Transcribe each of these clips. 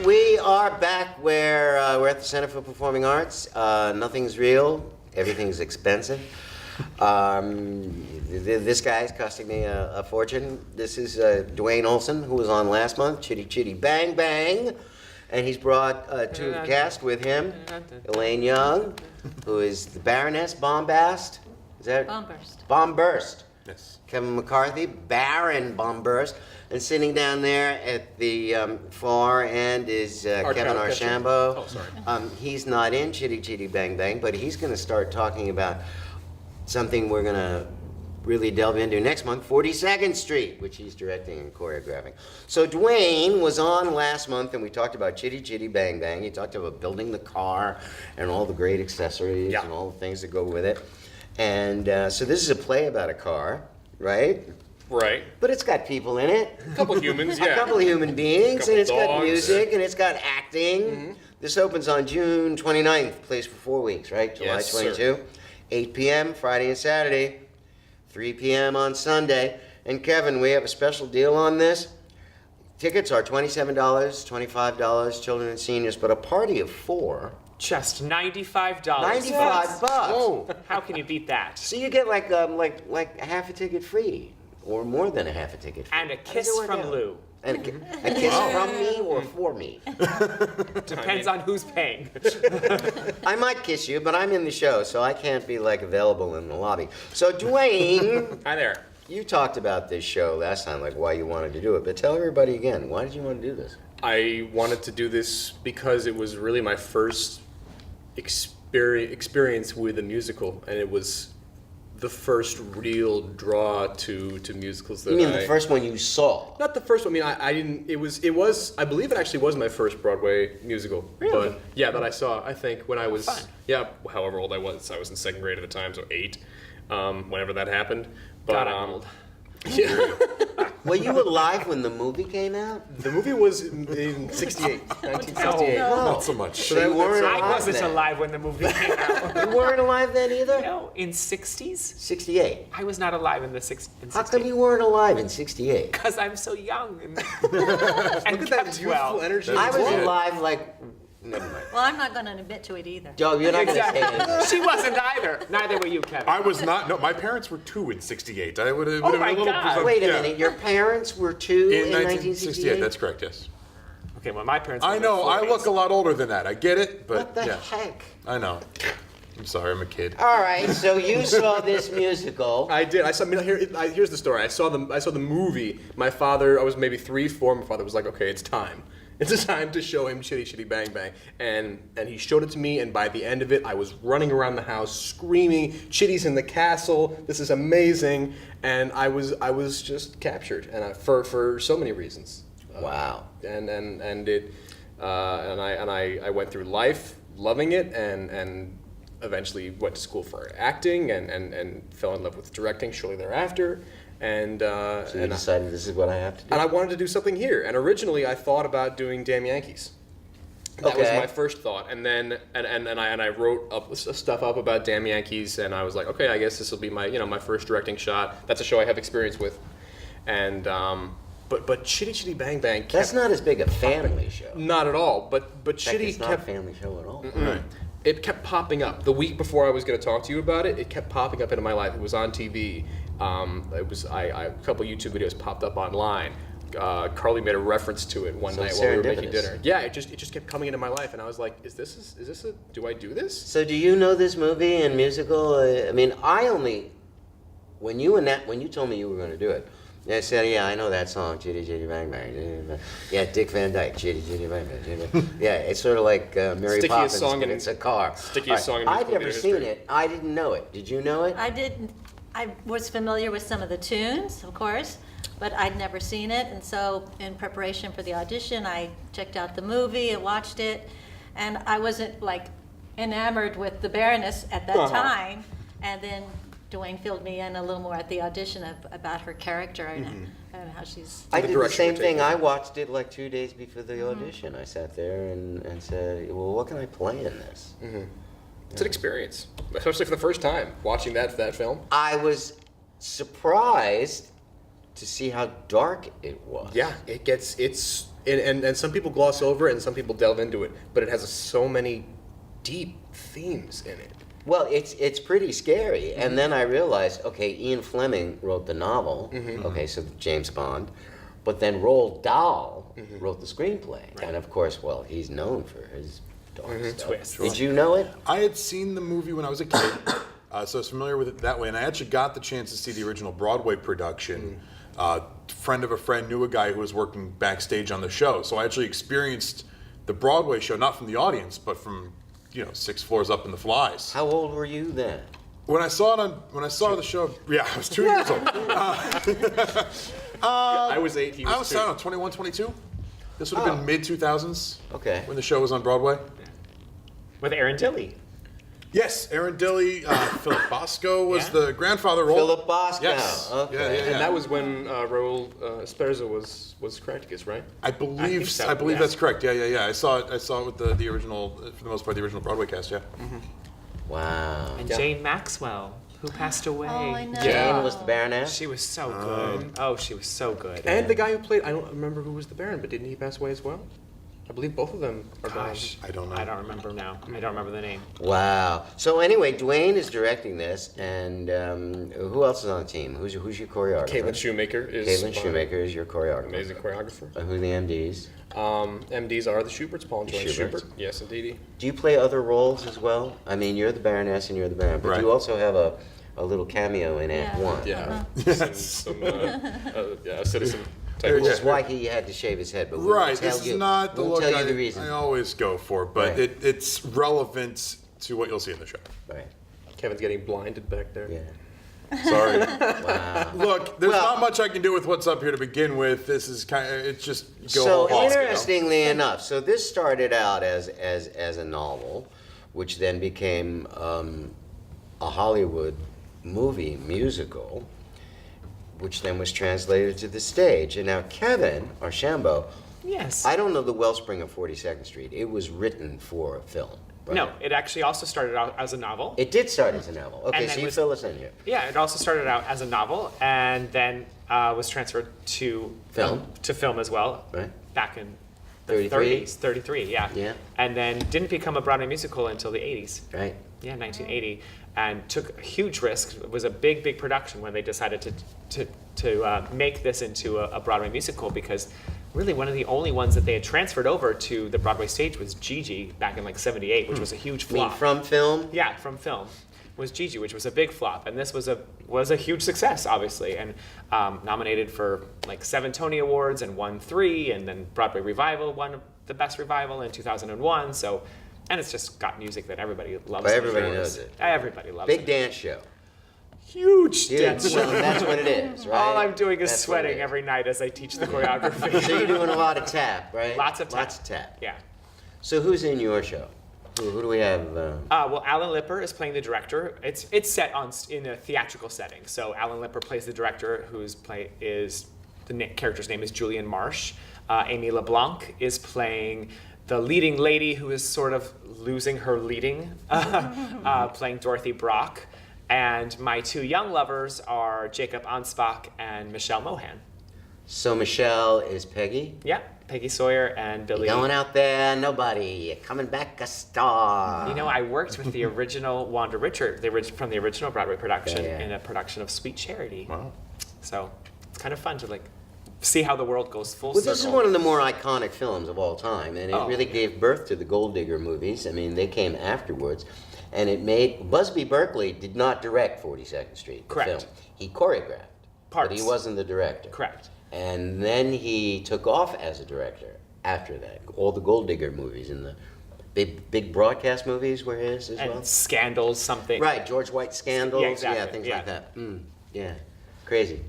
we are back where we're at the Center for Performing Arts. Nothing's real, everything's expensive. This guy's costing me a fortune. This is Dwayne Olson, who was on last month, Chitty Chitty Bang Bang. And he's brought two of the cast with him. Elaine Young, who is the Baroness Bombast. Is that? Bombburst. Bombburst. Yes. Kevin McCarthy, Baron Bombburst. And sitting down there at the far end is Kevin Archambault. Oh, sorry. He's not in Chitty Chitty Bang Bang, but he's going to start talking about something we're going to really delve into next month, 42nd Street, which he's directing and choreographing. So Dwayne was on last month, and we talked about Chitty Chitty Bang Bang. He talked about building the car and all the great accessories and all the things that go with it. And so this is a play about a car, right? Right. But it's got people in it. A couple humans, yeah. A couple of human beings, and it's got dogs. music, and it's got acting. This opens on June 29th, plays for 4 weeks, right? July Yes, 22. sir. 8 p.m. Friday and Saturday, 3 p.m. on Sunday. And Kevin, we have a special deal on this. Tickets are $27, $25, children and seniors, but a party of 4. Just $95. $95 bucks. Oh. How can you beat that? So you get like half a ticket free, or more than a half a ticket free. And a How does kiss it work from out? Lou. And a kiss from me or for me? Depends on who's paying. I might kiss you, but I'm in the show, so I can't be like available in the lobby. So Dwayne, Hi there. you talked about this show last time, like why you wanted to do it, but tell everybody again, why did you want to do this? I wanted to do this because it was really my first experience with a musical, and it was the first real draw to musicals that You mean the first one you saw? Not the first one. I mean, I didn't. It was. I believe it actually was my first Broadway musical. Really? But yeah, that I saw. I think when I was. Fun. Yeah, however old I was. I was in second grade at the time, so 8. Whenever that happened. But God, I'm old. yeah, Were you alive when the movie came out? the movie was in 68, 1968. No. So much. So you weren't I alive wasn't then. alive when the movie came out. You weren't alive then either? No, in 60s? 68. I was not alive in the 60s. How come you weren't alive in 68? Because I'm so young and, Look at that kept youthful well. energy. I was Yeah. alive like, never mind. Well, I'm not going to admit to it either. Joe, you're not going to say Exactly. anything. She wasn't either. Neither were you, Kevin. I was not. No, my parents were 2 in '68. I would have Oh been my a little. God. Wait a yeah. minute, your parents were 2 in 1968? That's correct. Yes. Okay, well, my parents were I in their know. I 40s. look a lot older than that. I get it, but What the yeah, heck? I know. I'm sorry. I'm a kid. All right, so you saw this musical. I did. I saw. I mean, here's the story. I saw the movie. My father. I was maybe 3, 4. My father was like, "Okay, it's time. It's time to show him Chitty Chitty Bang Bang." And he showed it to me. And by the end of it, I was running around the house screaming, "Chitty's in the castle! This is amazing!" And I was just captured, and for so many reasons. Wow. And I went through life loving it, and eventually went to school for acting, and fell in love with directing shortly thereafter. And So you decided this is what I have to do? and I wanted to do something here. And originally, I thought about doing Damn Yankees. That was Okay. my first thought. And then I wrote stuff up about Damn Yankees, and I was like, okay, I guess this will be my first directing shot. That's a show I have experience with. And but Chitty Chitty Bang Bang kept, That's not as big a family show. not at all. But In fact, Chitty it's not kept a family show at all. Right. it kept popping up. The week before I was going to talk to you about it, it kept popping up into my life. It was on TV. A couple YouTube videos popped up online. Carly made a reference to it one So night while we were making serendipitous. dinner. Yeah, it just kept coming into my life, and I was like, is this a do I do this? So do you know this movie and musical? I mean, when you told me you were going to do it, I said, yeah, I know that song, Chitty Chitty Bang Bang. Chitty, Bang. Yeah, Dick Van Dyke, Chitty Chitty Bang Bang. Chitty, Bang. Yeah, it's sort of like Mary Stickiest Poppins, song but in- it's a car. stickiest song in I've musical never theater seen history. it. I didn't know it. Did you know it? I was familiar with some of the tunes, of course, but I'd never seen it. And so in preparation for the audition, I checked out the movie and watched it. And I wasn't like enamored with the Baroness at that time. And then Dwayne filled me in a little more at the audition about her character and how she's... I the did the direction same we're thing. taking. I watched it like 2 days before the audition. I sat there and said, well, what can I play in this? It's an experience, especially for the first time watching that film. I was surprised to see how dark it was. Yeah, it's and some people gloss over it and some people delve into it, but it has so many deep themes in it. Well, it's pretty scary. And then I realized, okay, Ian Fleming wrote the novel. Okay, so James Bond. But then Roald Dahl wrote the screenplay. And of course, well, he's known for his dark stuff. Twists. Did you know it? I had seen the movie when I was a kid, so I was familiar with it that way. And I actually got the chance to see the original Broadway production. Friend of a friend knew a guy who was working backstage on the show. So I actually experienced the Broadway show, not from the audience, but from 6 floors up in the flies. How old were you then? When I saw the show, yeah, I was 2 years old. I was 8, he I was was, 2. 21, 22. This would have been mid-2000s. Okay. When the show was on Broadway. With Aaron Dilly. Yes, Aaron Dilly, Philip Bosco was Yeah. the grandfather role. Philip Bosco. Yes. Okay. Yeah. And that was when Raul Esparza was Cracticus, right? I believe think so, I believe yeah. that's correct. Yeah. I saw it with the original, for the most part, the original Broadway cast. Yeah. Wow. And Yeah. Jane Maxwell, who passed away. Oh, I know. Jane was the Baroness? She was so good. Oh, she was so good. And the guy who played, I don't remember who was the Baron, but didn't he pass away as well? I believe both of them are Gosh, I don't know. I don't remember now. I don't remember the name. Wow. So anyway, Dwayne is directing this, and who else is on the team? Who's your choreographer? Caitlin Shoemaker is Caitlin Shoemaker is your choreographer. amazing choreographer. Who are the MDs? MDs are the Schuberts, Paul and Joy Schuberts. Schubert. Yes, indeedy. Do you play other roles as well? I mean, you're the Baroness and you're the Baron, but Right. you also have a little cameo in Act Yeah. 1. Yeah. Some citizen type Which role. is why he had to shave his head, but we Right. won't tell This you. is not the we won't look tell you the reason. I always go for, but Right. it's relevant to what you'll see in the show. Right. Kevin's getting blinded back there. Yeah. Sorry. Wow. Look, there's Well- not much I can do with what's up here to begin with. This is it's just go So whole hog, you know? interestingly enough, so this started out as a novel, which then became a Hollywood movie musical, which then was translated to the stage. And now Kevin Archambault, Yes. I don't know the wellspring of 42nd Street. It was written for film. Right? No, it actually also started out as a novel. It did start as a novel. Okay, And so then you was- fill us in here. Yeah, it also started out as a novel and then was transferred to Film. as well. Right. Back in the 33? 30s, 33, yeah. Yeah. And then didn't become a Broadway musical until the 80s. Right. Yeah, 1980, and took a huge risk. It was a big production when they decided to make this into a Broadway musical, because really one of the only ones that they had transferred over to the Broadway stage was Gigi back in like '78, which was a huge I mean, flop. from film? Yeah, from film was Gigi, which was a big flop, and this was a huge success, obviously, and nominated for like 7 Tony Awards and won 3, and then Broadway Revival won the Best Revival in 2001. So, and it's just got music that everybody loves. But and everybody adores. knows it. Everybody loves Big it. dance show. Huge Dude, dance well, show. that's what it is, right? All I'm doing is That's what it sweating is. every night as I teach the choreography. So you're doing a lot of tap, right? Lots of tap. Lots of tap. Yeah. So who's in your show? Who do we have? Well, Alan Lipper is playing the director. It's set in a theatrical setting. So Alan Lipper plays the director, character's name is Julian Marsh. Amy LeBlanc is playing the leading lady, who is sort of losing her leading, playing Dorothy Brock. And my 2 young lovers are Jacob Anspach and Michelle Mohan. So Michelle is Peggy. Yeah, Peggy Sawyer and Billy. Going out there, nobody. You're coming back a star. You know, I worked with the original Wanda Richard, from the original Broadway production, Yeah. in a production of Sweet Charity. Wow. So it's kind of fun to see how the world goes full Well, circle. this is one of the more iconic films of all time, and it Oh. really gave birth to the Gold Digger movies. I mean, they came afterwards, and it made Busby Berkeley did not direct 42nd Street. The Correct. film. He choreographed, but he Parts. wasn't the director. Correct. And then he took off as a director after that. All the Gold Digger movies and the big broadcast movies were his as And well. Scandals, something. Right, George White scandals, Yeah, exactly, things yeah. like that. Yeah, crazy.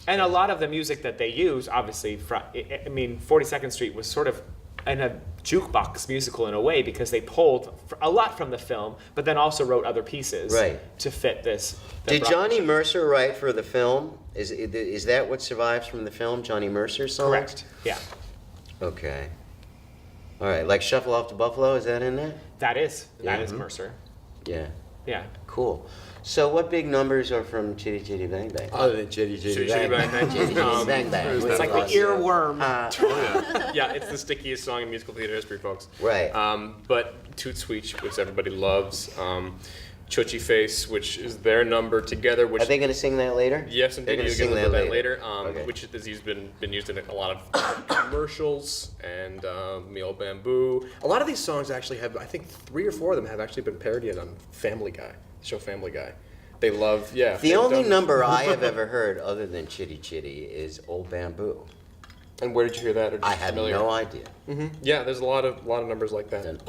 And a lot of the music that they use, obviously, 42nd Street was sort of in a jukebox musical in a way, because they pulled a lot from the film, but then also wrote other pieces Right. to fit this. Did Johnny Mercer write for the film? Is that what survives from the film, Johnny Mercer's songs? Correct. Yeah. Okay. All right, like Shuffle Off to Buffalo, is that in there? That is Yeah. Mercer. Yeah. Yeah. Cool. So what big numbers are from Chitty Chitty Bang Bang? Other than Chitty Chitty Chitty Bang Bang. Chitty Chitty Bang Bang. It's It's like the earworm. Yeah, it's the stickiest song in musical theater history, folks. Right. But Toot Sweet, which everybody loves. Choochie Face, which is their number together. Which Are they going to sing that later? yes, They're indeed, going to you'll sing get that that later. Okay. Which has been used in a lot of commercials and Meal Bamboo. A lot of these songs actually have, I think, 3 or 4 of them have actually been parodied on Family Guy, the show Family Guy. They love, yeah. The they've only done- number I have ever heard other than Chitty Chitty is Old Bamboo. And where did you hear that? Or just I had familiar? no idea. Yeah, there's a lot of numbers like that.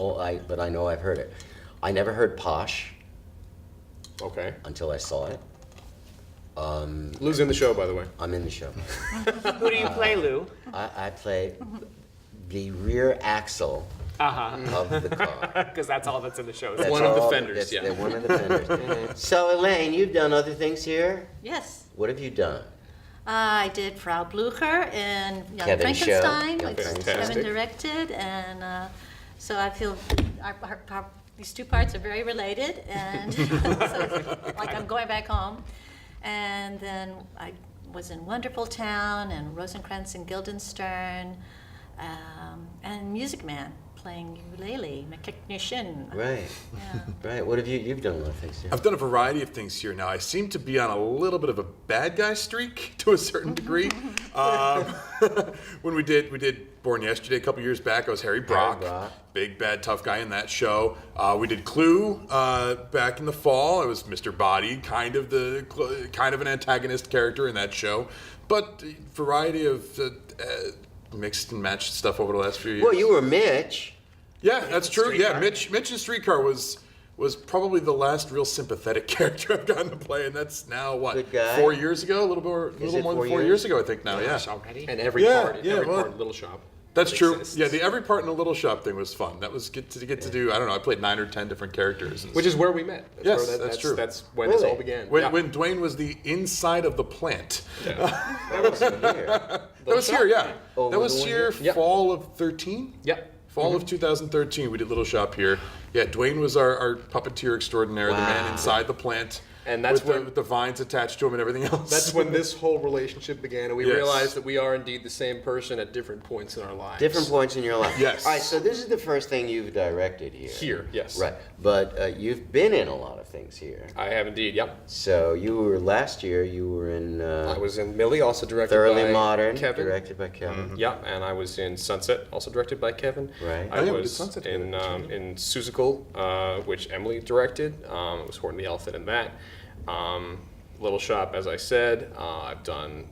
But I know I've heard it. I never heard Posh Okay. until I saw it. Lou's in the show, by the way. I'm in the show. Who do you play, Lou? I play the rear axle of the car. Because that's all that's in the show. That's One of the all- fenders, that's- yeah. They're one of the fenders. So Elaine, you've done other things here? Yes. What have you done? I did Frau Blucher in Young Kevin's show. Frankenstein, Young which Frankenstein. Kevin directed, and so I feel these two parts are very related, and so it's like I'm going back home. And then I was in Wonderful Town and Rosencrantz and Guildenstern, and Music Man, playing ukulele, mechanician. Right. Yeah. Right. What have you've done a lot of things here? I've done a variety of things here now. I seem to be on a little bit of a bad guy streak to a certain degree. When we did Born Yesterday a couple years back, I was Harry Brock, big bad tough guy in that show. We did Clue back in the fall. I was Mr. Body, kind of an antagonist character in that show. But a variety of mixed and matched stuff over the last few years. Well, you were Mitch. Yeah, that's true. Yeah, Streetcar. Mitch in Streetcar was probably the last real sympathetic character I've gotten to play, and that's now what, Good guy. 4 years ago, a little more it than 4 4 years ago, I think now. Yeah, Gosh, already? And every Yeah, part, yeah, every well- part in Little Shop. that's true. exists. Yeah, the every part in the Little Shop thing was fun. That was get to do. I don't know. I played 9 or 10 different characters. Which is where we met. That's Yes, where that's true. That's when this Really? all began. when, Yeah. when Dwayne was the inside of the plant. That wasn't here. That was here, yeah. Oh, that was was the one here here? Yep. fall of 13. Yep. Fall of 2013, we did Little Shop here. Yeah, Dwayne was our puppeteer extraordinaire, the man Wow. inside the plant. And that's with, when- with the vines attached to him and everything else. That's when this whole relationship began, and we Yes. realized that we are indeed the same person at different points in our lives. Different points in your life. Yes. All right, so this is the first thing you've directed here. Here, yes. Right. But you've been in a lot of things here. I have indeed, yep. So last year, you were in I was in Millie, also directed Thoroughly by Modern, Kevin. directed by Kevin. Yep, and I was in Sunset, also directed by Kevin. Right. I Oh, yeah, we did was Sunset in together, in Seussical, which Emily directed. It was Horton the Elephant in that. Little Shop, as I said, I've done,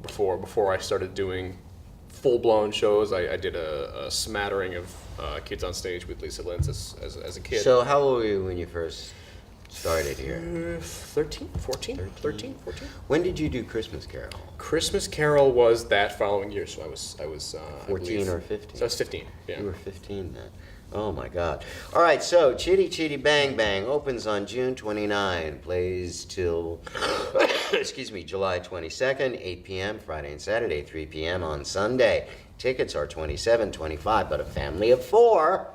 before I started doing full-blown shows, I did a smattering of Kids on Stage with Lisa Lentz as a kid. So how old were you when you first started here? 13, 14? 13, 14? When did you do Christmas Carol? Christmas Carol was that following year, so I was I 14 believe- or 15? So I was 15, yeah. You were 15 then. Oh my God. All right, so Chitty Chitty Bang Bang opens on June 29, plays till, excuse me, July 22nd, 8 p.m. Friday and Saturday, 3 p.m. on Sunday. Tickets are $27, $25, but a family of 4.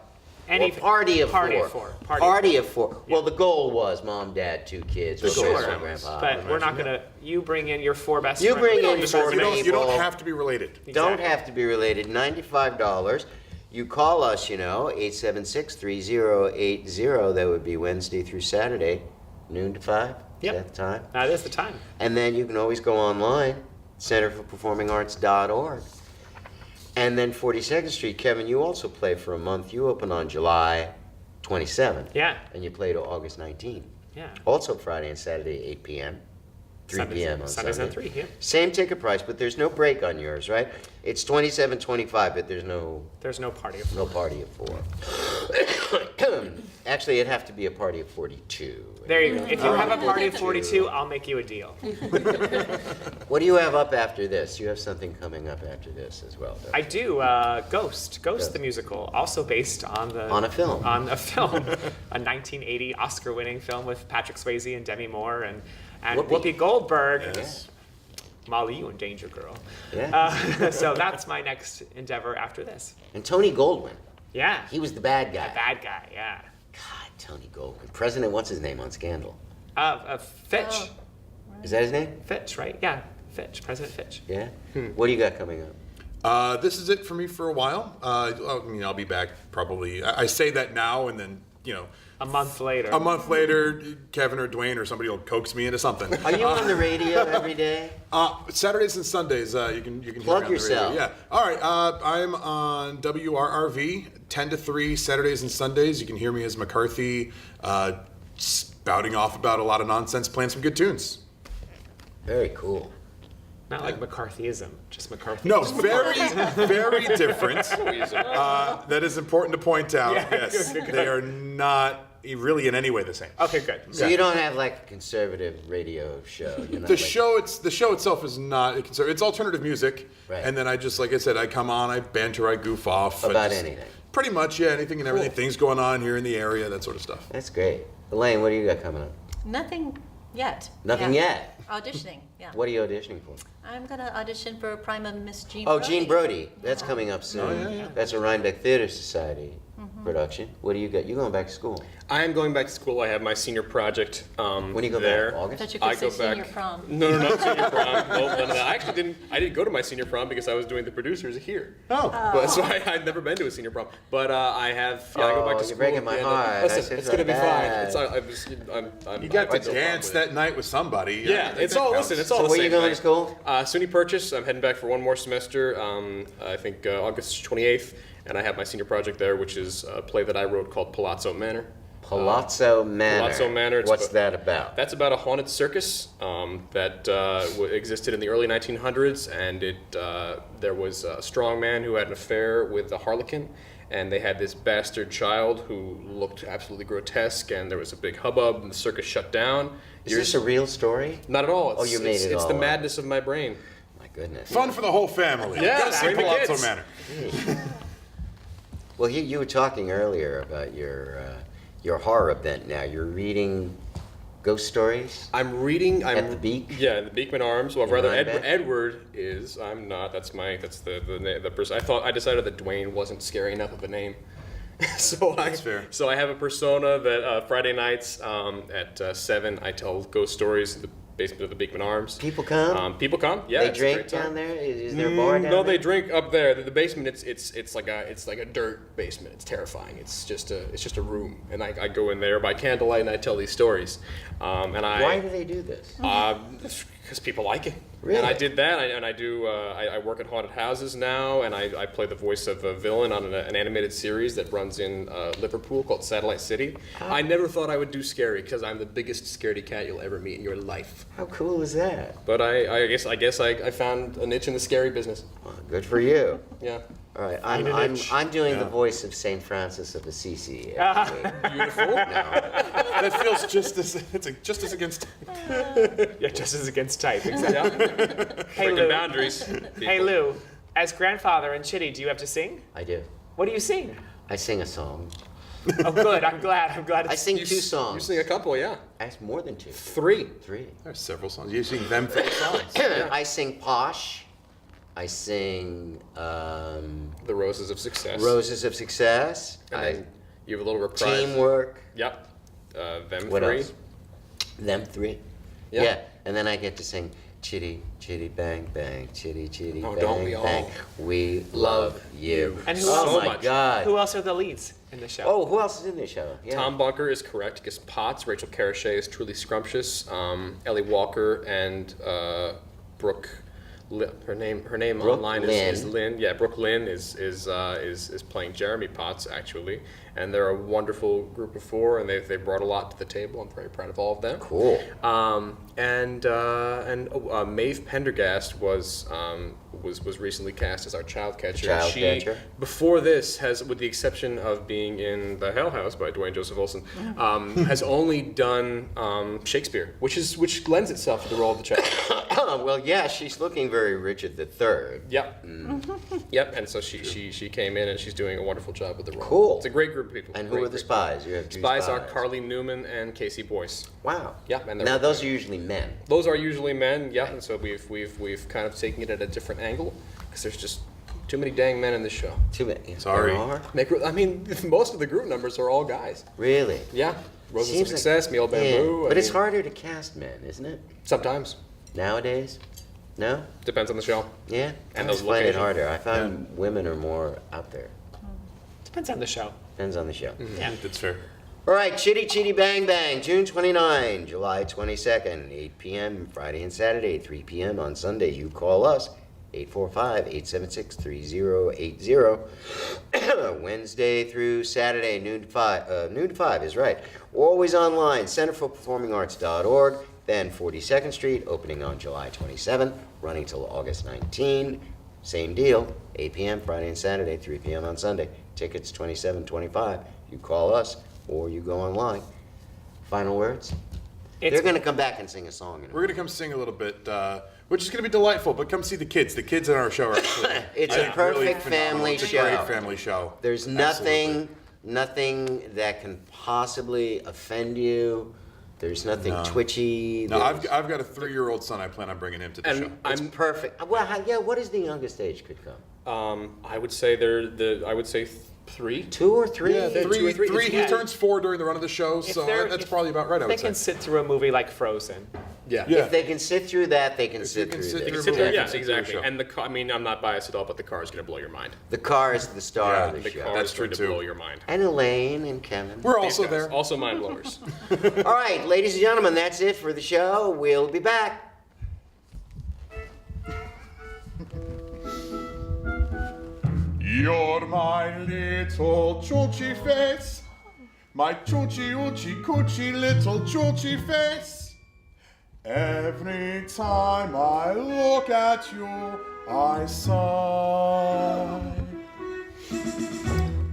Any or party of party four. of four. Party of 4. Well, the goal was mom, dad, 2 kids, or Sure. grandma, grandpa. But we're not gonna. You bring in your 4 best. You friends. bring in Just four as many- You don't people. have to be related. Don't Exactly. have to be related. $95. You call us, 876-3080. That would be Wednesday through Saturday, noon to 5. Yep. Is that the time? That is the time. And then you can always go online, centerforperformingarts.org. And then 42nd Street, Kevin, you also play for a month. You open on July 27th. Yeah. And you play to August 19th. Yeah. Also Friday and Saturday, 8 p.m. 3 Sundays- p.m. on Sundays Sunday. at 3, yeah. Same ticket price, but there's no break on yours, right? It's $27.25, but there's no There's no party of 4. no party of 4. Actually, it'd have to be a party of 42. There you go. If you have a party of 42, I'll make you a deal. What do you have up after this? You have something coming up after this as well, don't I you? do. Ghost the musical, also based on the On a film. On a film, a 1980 Oscar-winning film with Patrick Swayze and Demi Moore and Whoopi. Whoopi Goldberg. Yes. Molly, you in danger, girl. Yeah. So that's my next endeavor after this. And Tony Goldwyn, Yeah. he was the bad guy. Bad guy. Yeah. God Tony Goldwyn. President, what's his name on Scandal? Fitch. Oh. Is that his name? Fitch, right? Yeah, Fitch. President Fitch. Yeah? What do you got coming up? This is it for me for a while. I'll be back probably. I say that now, and then A month later. a month later, Kevin or Dwayne or somebody will coax me into something. Are you on the radio every day? Saturdays and Sundays, you can hear Plug me on the yourself. radio. Yeah. All right. I'm on WRRV 10 to 3 Saturdays and Sundays. You can hear me as McCarthy, spouting off about a lot of nonsense, playing some good tunes. Very cool. Not like McCarthyism, just McCarthy. No, very, very different. That is important to point out. Yeah, Yes, good. they are not really in any way the same. Okay, good. So you don't have like a conservative radio show? You're not The like- show itself is not conservative. It's alternative music, Right. and then I just, like I said, I come on, I banter, I goof off About I just- anything. Pretty much, yeah, anything and everything. Things going on here in the area, that sort of stuff. That's great. Elaine, what do you got coming up? Nothing yet. Nothing Yeah. yet. Auditioning, yeah. What are you auditioning for? I'm gonna audition for Prima Miss Jean Oh, Brody. Gene Brody. That's coming up soon. Oh, yeah. That's a Rhinebeck Theater Society production. What do you got? You're going back to school. I am going back to school. I have my senior project When do you go there. back? I August? thought you I could say go back. senior prom. No, not senior prom. No, none of that. I actually didn't. I didn't go to my senior prom because I was doing the producers here. Oh. But so I'd never been to a senior prom. But I have. Yeah, I go back Oh, to you're school. breaking my at the end heart. of- I Listen, said it's gonna be fine. bad. I'm, You got I to have no problem dance with it. that night with somebody. Yeah, it's all. counts. Listen, it's all So the where same you going thing. to school? SUNY Purchase. I'm heading back for one more semester. I think August 28th, and I have my senior project there, which is a play that I wrote called Palazzo Manor. Palazzo Manor. Palazzo Manor, it's What's about- that about? That's about a haunted circus that existed in the early 1900s, and there was a strong man who had an affair with a harlequin, and they had this bastard child who looked absolutely grotesque, and there was a big hubbub, and the circus shut down. Is this a real story? Not at all. It's, Oh, you made it it's all the up. madness of my brain. My goodness. Fun for the whole family. Yeah, Gotta see bring the Palazzo kids. Manor. Well, you were talking earlier about your horror bent now. You're reading ghost stories? I'm reading. At the Beak? Yeah, the Beekman Arms. Well, In rather, Rhinebeck? Edward is. I'm not. That's the person. I decided that Dwayne wasn't scary enough of a name. That's fair. So I have a persona that Friday nights at 7 I tell ghost stories in the basement of the Beekman Arms. People come? People come. Yeah. They it's a drink great time. down there? Is there a bar down No, there? they drink up there. The basement, it's like a dirt basement. It's terrifying. It's just a room, and I go in there by candlelight and I tell these stories. Why do they do this? Because people like it. Really? And I did that, and I do. I work at haunted houses now, and I play the voice of a villain on an animated series that runs in Liverpool called Satellite City. I never thought I would do scary because I'm the biggest scaredy cat you'll ever meet in your life. How cool is that? But I guess I found a niche in the scary business. Well, good for you. Yeah. All right, Find an itch. I'm doing the Yeah. voice of St. Francis of Assisi. Beautiful. That feels just as against. Yeah, just as against type, exactly. Hey, Breaking Lou. boundaries. Hey, Lou. As grandfather and Chitty, do you have to sing? I do. What do you sing? I sing a song. Oh, good. I'm glad. I sing You two s- songs. You sing a couple, yeah. Actually, more than two. 3. Three. There's several songs. You sing them three songs. I sing Posh. I sing The Roses of Success. Roses of Success. And I, then you have a little reprise. Teamwork. Yep. Them What 3. else? Them three. Yeah. Yeah. And then I get to sing Chitty, Chitty, Bang, Bang, Chitty, Chitty, Oh, Bang, don't we all Bang. We love you. And who oh else? my So much. God. Who else are the leads in the show? Oh, who else is in this show? Yeah. Tom Bunker is correct. Gus Potts, Rachel Carachet is truly scrumptious. Ellie Walker and Brooke. Her name Brooke online is Lynn. Yeah, Brooke Lynn is playing Jeremy Potts actually, and they're a wonderful group of 4, and they brought a lot to the table. I'm very proud of all of them. Cool. Maeve Pendergast was recently cast as our child catcher. Child she, catcher. Before this, has, with the exception of being in The Hell House by Dwayne Joseph Olsen, has only done Shakespeare, which lends itself to the role of the child. Well, yeah, she's looking very Richard III. Yep. Yep. And so she came in and she's doing a wonderful job with the role. Cool. It's a great group of people. And who Great, are the great spies? You have two Spies are Carly Newman and Casey Boyce. Wow. Yep, and they're- Now those are usually men. Those are usually men, yeah, and so we've kind of taken it at a different angle because there's just Too many dang men in this show. Too many. Sorry. There are? I mean, most of the group members are all guys. Really? Yeah. Roses of Seems like- Success, Meal Yeah, Bamboo. but I it's mean, harder to cast men, isn't it? Sometimes. Nowadays? No? Depends on the show. Yeah? And I those find it locations. harder. I found women are more out there. Depends on the show. Depends on the show. Yeah. That's fair. All right, Chitty Chitty Bang Bang, June 29, July 22nd, 8 p.m. Friday and Saturday, 3 p.m. on Sunday. You call us, 845-876-3080. Wednesday through Saturday, noon to 5 is right. Always online, centerforperformingarts.org, then 42nd Street, opening on July 27th, running till August 19. Same deal, 8 p.m. Friday and Saturday, 3 p.m. on Sunday. Tickets $27.25. You call us or you go online. Final words? They're going to come back and sing a song. We're going to come sing a little bit, which is going to be delightful, but come see the kids. The kids in our show are actually It's I a think, really perfect phenomenal. family It's a show. great family show. There's Absolutely. nothing that can possibly offend you. There's nothing twitchy. No, There's- I've got a 3-year-old son. I plan on bringing him to the And show. It's perfect. Well, yeah, what is the youngest age could come? I would say I would say 3. 2 or 3? Yeah, they're Three, 2 or 3. three. He Yeah. turns 4 during the run of the show, so that's probably about right. I They would say. can sit through a movie like Frozen. Yeah. Yeah. If they can sit through that, they can you sit can through sit this. through Sit there, movie, yeah, sit through the exactly. show. And the car, I mean, I'm not biased at all, but the car is going to blow your mind. The car is the star Yeah, of the The show. car That's is going true, to too. blow your mind. And Elaine and Kevin. We're These also guys, there. Also mind blowers. All right, ladies and gentlemen, that's it for the show. We'll be back. You're my little choochie face, my choochie oochie coochie little choochie face. Every time I look at you, I sigh.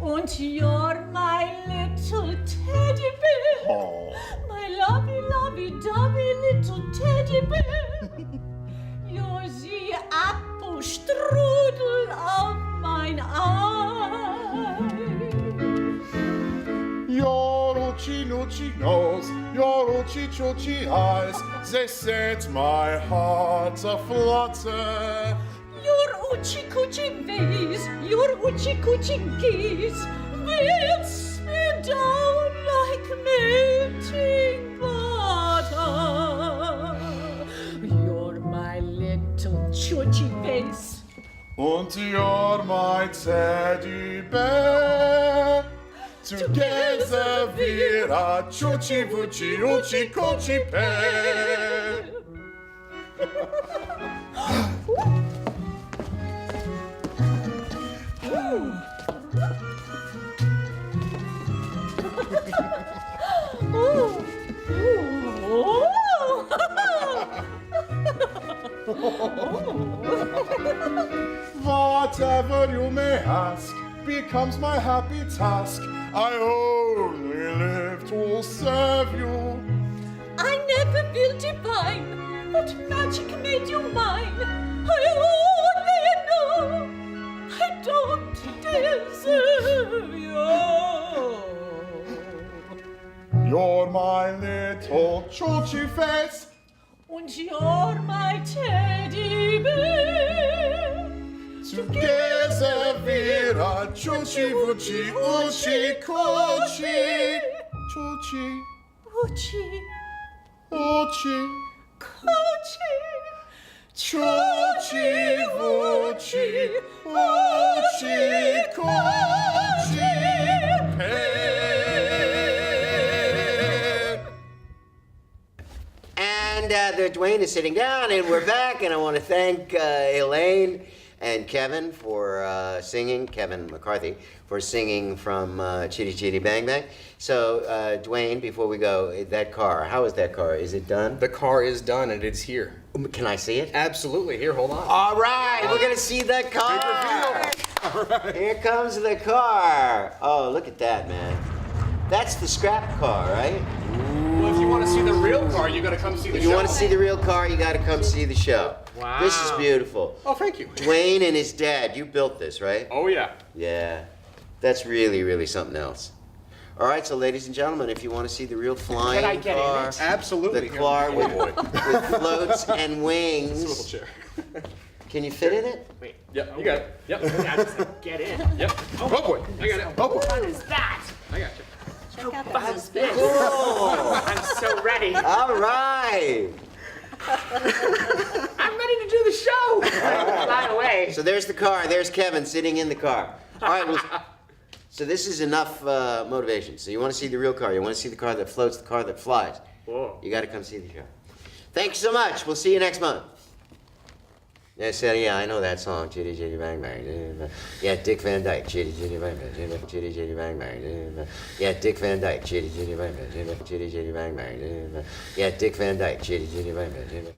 Und you're my little teddy bear, Oh. my lovey-dovey little teddy bear. You're the Apfelstrudel of mine eye. Your oochie noochie nose, your oochie choochie eyes, they set my heart aflutter. Your oochie coochie ways, your oochie coochie gaze, whips me down like melting butter. You're my little choochie face. Und you're my teddy bear. Together we're a choochie boochie oochie coochie pair. Ooh. Ooh. Whatever you may ask becomes my happy task. I only live to serve you. I never will divine what magic made you mine. I only know I don't deserve you. You're my little choochie face. Und you're my teddy bear. Together we're a choochie boochie oochie coochie. Choochie, Oochie, oochie, coochie, choochie boochie oochie coochie pair. And Dwayne is sitting down, and we're back. And I want to thank Elaine and Kevin for singing, Kevin McCarthy, for singing from Chitty Chitty Bang Bang. So, Dwayne, before we go, that car, how is that car? Is it done? The car is done and it's here. Can I see it? Absolutely. Here, hold on. All right, we're going to see the car. Here comes the car. Oh, look at that, man. That's the scrap car, right? Well, if you want to see the real car, you got to come see the If show. you want to see the real car, you got to come see the show. Wow. This is beautiful. Oh, thank you. Dwayne and his dad, you built this, right? Oh, yeah. Yeah, that's really, really something else. All right, so ladies and gentlemen, if you want to see the real flying Can I get in car, it? Absolutely. the car with floats and This little wings, chair. Can you fit in it? Wait. Yep, you got it. Yep. Yeah, just like, get in. Yep. Oh boy, I got it. Oh boy, What is that? I got you. Check out the What is husband. this? Cool. I'm so ready. All right. I'm ready to do the show. Fly away. So there's the car. There's Kevin sitting in the car. All right. Well, so this is enough motivation. So you want to see the real car. You want to see the car that floats, the car that flies. Whoa. You got to come see the show. Thanks so much. We'll see you next month. I said, yeah, I know that song, Chitty Chitty Bang Bang. Yeah, Dick Van Dyke, Chitty Chitty Bang Bang, Chitty Chitty Bang Bang. Yeah, Dick Van Dyke, Chitty Chitty Bang Bang, Chitty Chitty Bang Bang. Yeah, Dick Van Dyke, Chitty Chitty Bang Bang.